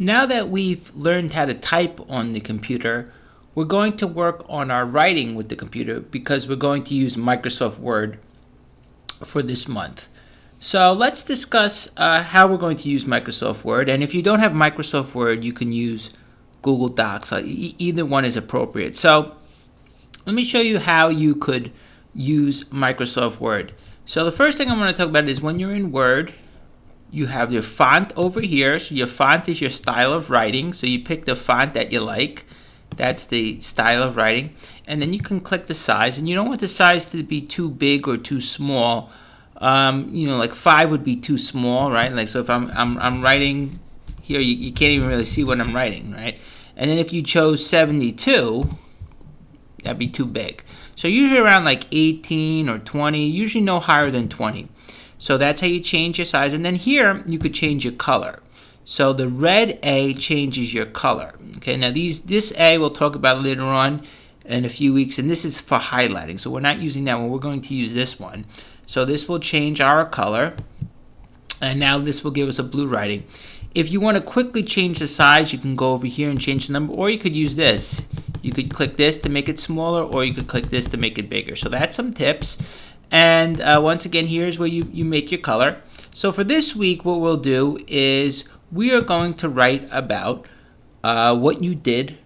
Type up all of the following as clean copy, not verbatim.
Now that we've learned how to type on the computer, we're going to work on our writing with the computer because we're going to use Microsoft Word for this month. So let's discuss how we're going to use Microsoft Word. And if you don't have Microsoft Word, you can use Google Docs. Either one is appropriate. So let me show you how you could use Microsoft Word. So the first thing I'm going to talk about is when you're in Word, you have your font over here. So your font is your style of writing. So you pick the font that you like. That's the style of writing. And then you can click the size. And you don't want the size to be too big or too small. Like 5 would be too small, right? Like so if I'm writing here, you can't even really see what I'm writing, right? And then if you chose 72, that'd be too big. So usually around like 18 or 20, usually no higher than 20. So that's how you change your size. And then here, you could change your color. So the red A changes your color. Okay, now this A we'll talk about later on in a few weeks, and this is for highlighting. So we're not using that one, we're going to use this one. So this will change our color, and now this will give us a blue writing. If you want to quickly change the size, you can go over here and change the number, or you could use this. You could click this to make it smaller, or you could click this to make it bigger. So that's some tips. And once again, here's where you make your color. So for this week, what we'll do is we are going to write about what you did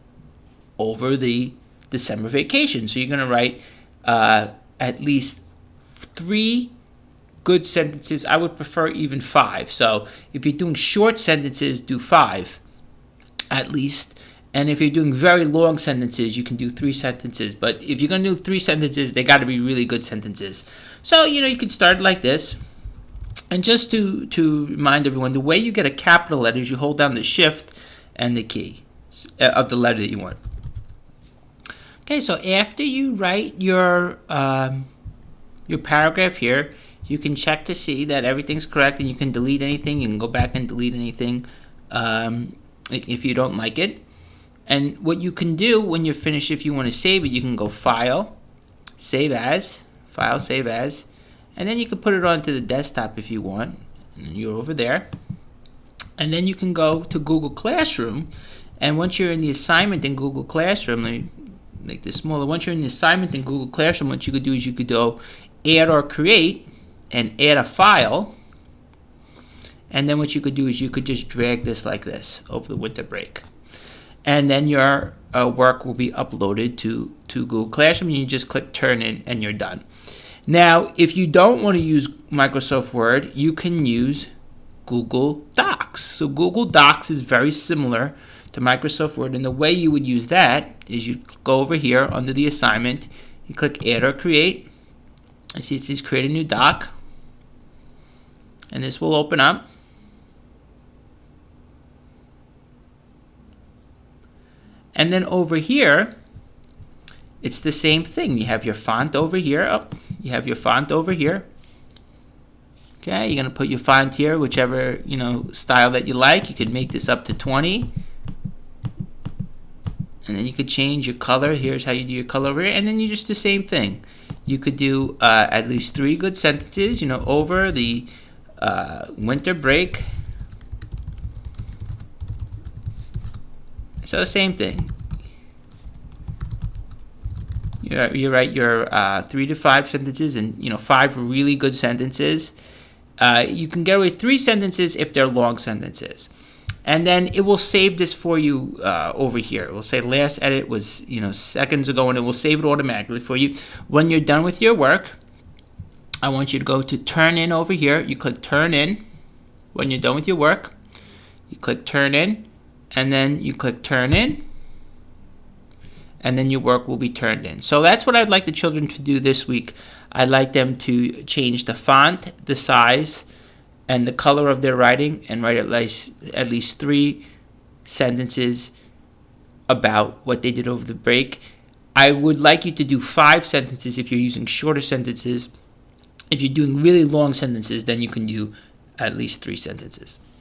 over the December vacation. So you're going to write at least 3 good sentences. I would prefer even 5. So if you're doing short sentences, do 5 at least. And if you're doing very long sentences, you can do 3 sentences. But if you're going to do 3 sentences, they got to be really good sentences. So, you could start like this. And just to remind everyone, the way you get a capital letter is you hold down the shift and the key of the letter that you want. Okay, so after you write your paragraph here, you can check to see that everything's correct, and you can delete anything. You can go back and delete anything if you don't like it. And what you can do when you're finished, if you want to save it, you can go File, Save As, File, Save As, and then you can put it onto the desktop if you want. And then you're over there. And then you can go to Google Classroom, and once you're in the assignment in Google Classroom, let me make this smaller. Once you're in the assignment in Google Classroom, what you could do is you could go Add or Create and add a file. And then what you could do is you could just drag this like this over the winter break. And then your work will be uploaded to Google Classroom. You just click Turn In, and you're done. Now, if you don't want to use Microsoft Word, you can use Google Docs. So Google Docs is very similar to Microsoft Word, and the way you would use that is you go over here under the assignment, you click Add or Create. I see it says Create a New Doc, and this will open up. And then over here, it's the same thing. You have your font over here. Oh, you have your font over here. Okay, you're going to put your font here, whichever style that you like. You could make this up to 20. And then you could change your color. Here's how you do your color over here. And then you just do the same thing. You could do at least 3 good sentences, over the winter break. So the same thing. You write your 3 to 5 sentences, and 5 really good sentences. You can get away with 3 sentences if they're long sentences, and then it will save this for you over here. It will say last edit was seconds ago, and it will save it automatically for you. When you're done with your work, I want you to go to Turn In over here. You click Turn In. When you're done with your work, you click Turn In. And then you click Turn In, and then your work will be turned in. So that's what I'd like the children to do this week. I'd like them to change the font, the size, and the color of their writing, and write at least 3 sentences about what they did over the break. I would like you to do 5 sentences if you're using shorter sentences. If you're doing really long sentences, then you can do at least 3 sentences.